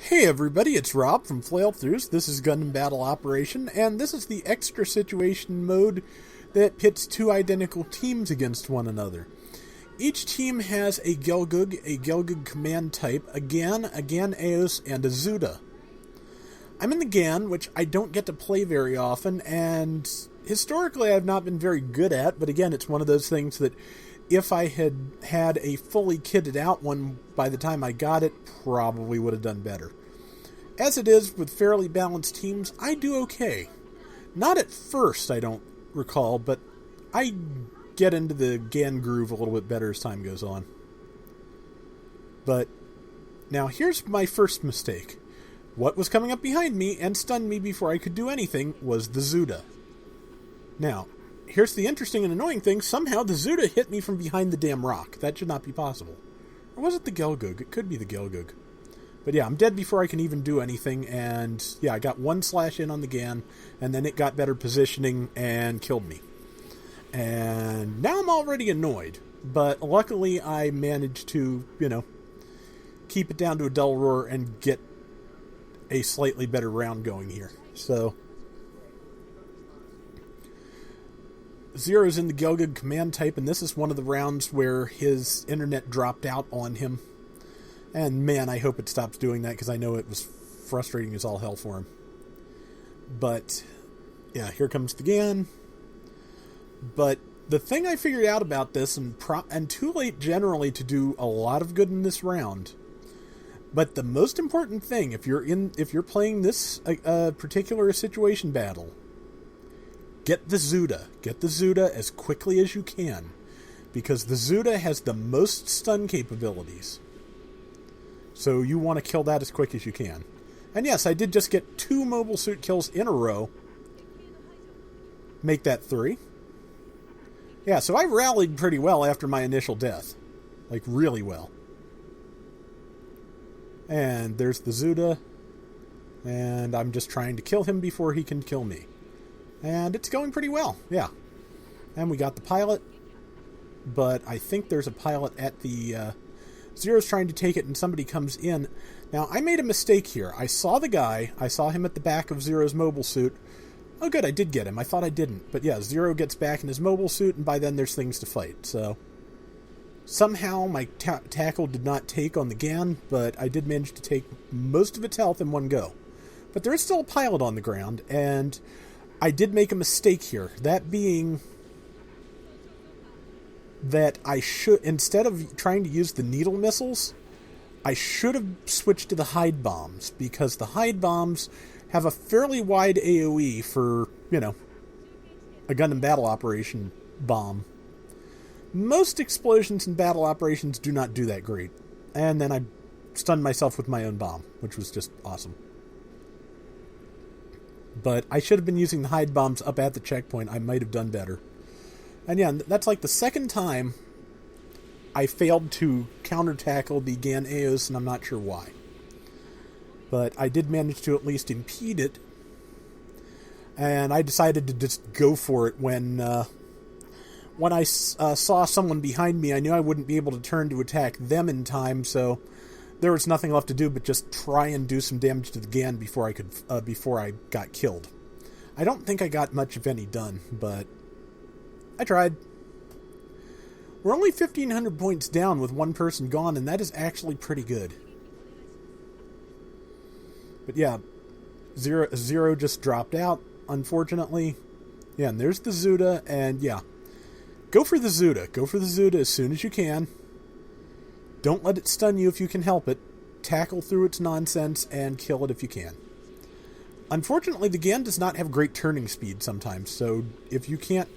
Hey everybody, it's Rob from Flailthroughs. This is Gundam Battle Operation, and this is the extra situation mode that pits two identical teams against one another. Each team has a Gelgoog command type, a Gyan, Eos, and a Zuda. I'm in the Gyan, which I don't get to play very often, and historically I've not been very good at, but again, it's one of those things that if I had had a fully kitted out one by the time I got it, probably would have done better. As it is, with fairly balanced teams, I do okay. Not at first, I don't recall, but I get into the Gyan groove a little bit better as time goes on. But now here's my first mistake. What was coming up behind me and stunned me before I could do anything was the Zuda. Now, here's the interesting and annoying thing. Somehow the Zuda hit me from behind the damn rock. That should not be possible. Or was it the Gelgoog? It could be the Gelgoog. But yeah, I'm dead before I can even do anything. And yeah, I got one slash in on the Gyan. And then it got better positioning and killed me. And now I'm already annoyed. But luckily I managed to, keep it down to a dull roar and get a slightly better round going here. So Zero's in the Gelgoog command type, and this is one of the rounds where his internet dropped out on him. And man, I hope it stops doing that, because I know it was frustrating as all hell for him. But yeah, here comes the Gyan. But the thing I figured out about this, and too late generally to do a lot of good in this round, but the most important thing, if you're playing this particular situation battle, get the Zuda. Get the Zuda as quickly as you can, because the Zuda has the most stun capabilities. So you want to kill that as quick as you can. And yes, I did just get 2 mobile suit kills in a row. Make that 3. Yeah, so I rallied pretty well after my initial death. Like, really well. And there's the Zuda. And I'm just trying to kill him before he can kill me. And it's going pretty well, yeah. And we got the pilot. But I think there's a pilot at the... Zero's trying to take it and somebody comes in. Now, I made a mistake here. I saw the guy. I saw him at the back of Zero's mobile suit. Oh, good, I did get him. I thought I didn't. But yeah, Zero gets back in his mobile suit, and by then there's things to fight. So somehow my tackle did not take on the Gyan, but I did manage to take most of its health in one go. But there is still a pilot on the ground, and I did make a mistake here. That being that I should, instead of trying to use the needle missiles, I should have switched to the hide bombs, because the hide bombs have a fairly wide AoE for, a Gundam battle operation bomb. Most explosions in battle operations do not do that great. And then I stunned myself with my own bomb, which was just awesome. But I should have been using the hide bombs up at the checkpoint. I might have done better. And yeah, that's like the second time I failed to counter-tackle the Gyan Eos, and I'm not sure why. But I did manage to at least impede it. And I decided to just go for it when I saw someone behind me. I knew I wouldn't be able to turn to attack them in time, so there was nothing left to do but just try and do some damage to the Gyan before I got killed. I don't think I got much, if any, done, but I tried. We're only 1,500 points down with one person gone, and that is actually pretty good. But yeah, Zero just dropped out, unfortunately. Yeah, and there's the Zuda, and yeah. Go for the Zuda. Go for the Zuda as soon as you can. Don't let it stun you if you can help it. Tackle through its nonsense and kill it if you can. Unfortunately, the Gyan does not have great turning speed sometimes, so if you can't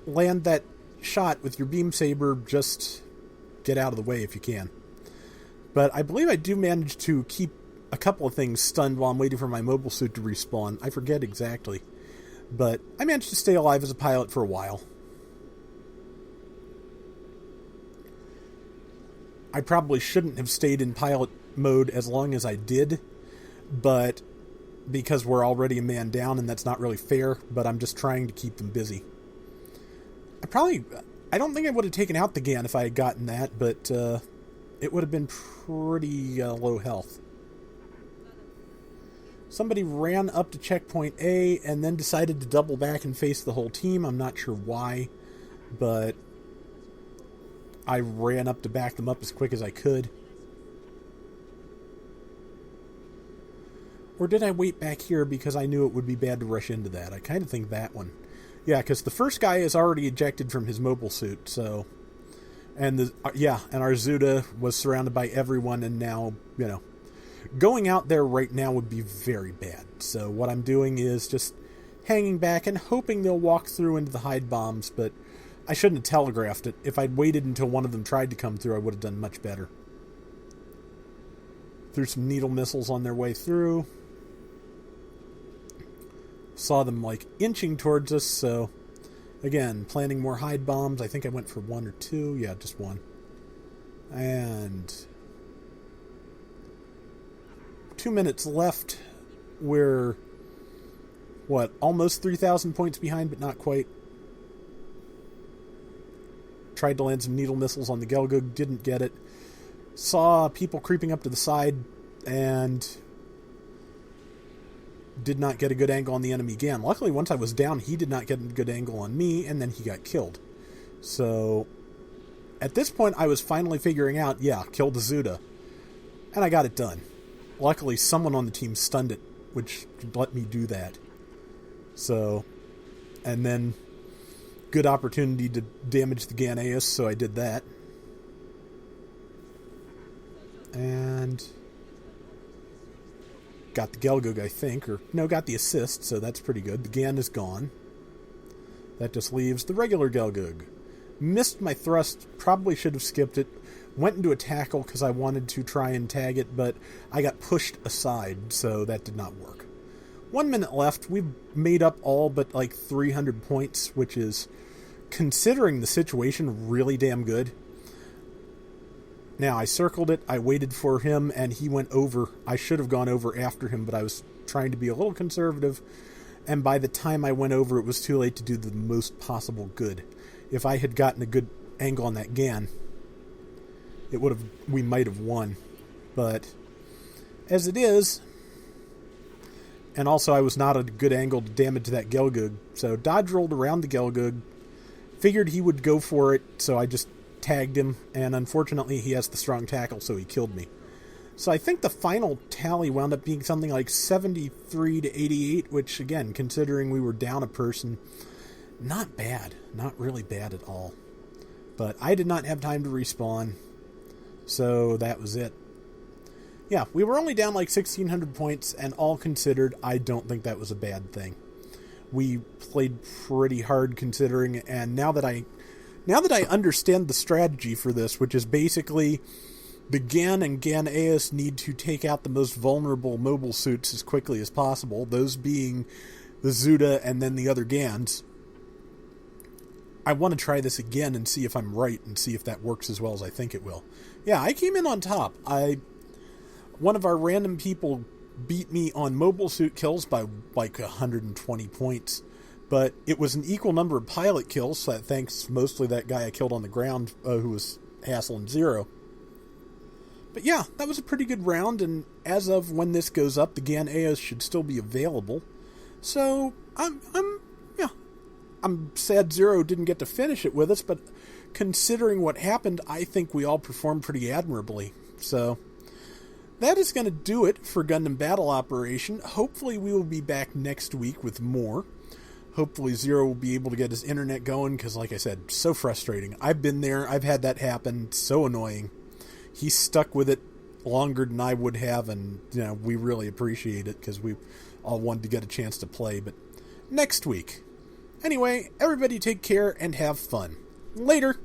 land that shot with your beam saber, just get out of the way if you can. But I believe I do manage to keep a couple of things stunned while I'm waiting for my mobile suit to respawn. I forget exactly. But I managed to stay alive as a pilot for a while. I probably shouldn't have stayed in pilot mode as long as I did, but because we're already a man down and that's not really fair, but I'm just trying to keep them busy. I don't think I would have taken out the Gyan if I had gotten that, but it would have been pretty low health. Somebody ran up to checkpoint A and then decided to double back and face the whole team. I'm not sure why, but I ran up to back them up as quick as I could. Or did I wait back here because I knew it would be bad to rush into that? I kind of think that one. Yeah, because the first guy is already ejected from his mobile suit, so... And our Zuda was surrounded by everyone, and now, going out there right now would be very bad. So what I'm doing is just hanging back and hoping they'll walk through into the hide bombs, but I shouldn't have telegraphed it. If I'd waited until one of them tried to come through, I would have done much better. Threw some needle missiles on their way through. Saw them, inching towards us, so... Again, planning more hide bombs. I think I went for 1 or 2. Yeah, just 1. And 2 minutes left. We're, almost 3,000 points behind, but not quite. Tried to land some needle missiles on the Gelgug. Didn't get it. Saw people creeping up to the side and... did not get a good angle on the enemy Gyan. Luckily, once I was down, he did not get a good angle on me, and then he got killed. So, at this point, I was finally figuring out, kill the Zuda. And I got it done. Luckily, someone on the team stunned it, which let me do that. So, and then, good opportunity to damage the Gyan, so I did that. And... got the Gelgug, I think, got the assist, so that's pretty good. The Gyan is gone. That just leaves the regular Gelgug. Missed my thrust, probably should have skipped it. Went into a tackle because I wanted to try and tag it, but I got pushed aside, so that did not work. 1 minute left. We've made up all but 300 points, which is, considering the situation, really damn good. Now, I circled it, I waited for him, and he went over. I should have gone over after him, but I was trying to be a little conservative, and by the time I went over, it was too late to do the most possible good. If I had gotten a good angle on that Gyan, we might have won. But, as it is, and also I was not at a good angle to damage that Gelgug, so dodge rolled around the Gelgug, figured he would go for it, so I just tagged him, and unfortunately he has the strong tackle, so he killed me. So I think the final tally wound up being something like 73 to 88, which, again, considering we were down a person, not bad. Not really bad at all. But I did not have time to respawn, so that was it. Yeah, we were only down 1,600 points, and all considered, I don't think that was a bad thing. We played pretty hard considering, and now that I understand the strategy for this, which is basically the Gyan and Gyan need to take out the most vulnerable mobile suits as quickly as possible, those being the Zuda and then the other Gyans. I want to try this again and see if I'm right and see if that works as well as I think it will. Yeah, I came in on top. One of our random people beat me on mobile suit kills by 120 points. But it was an equal number of pilot kills, so thanks mostly that guy I killed on the ground who was hassling 0. But yeah, that was a pretty good round, and as of when this goes up, the Gyan should still be available. So, I'm sad 0 didn't get to finish it with us, but considering what happened, I think we all performed pretty admirably. So, that is going to do it for Gundam Battle Operation. Hopefully we will be back next week with more. Hopefully 0 will be able to get his internet going, because like I said, so frustrating. I've been there, I've had that happen, so annoying. He's stuck with it longer than I would have, and we really appreciate it, because we all wanted to get a chance to play, but next week. Anyway, everybody take care and have fun. Later!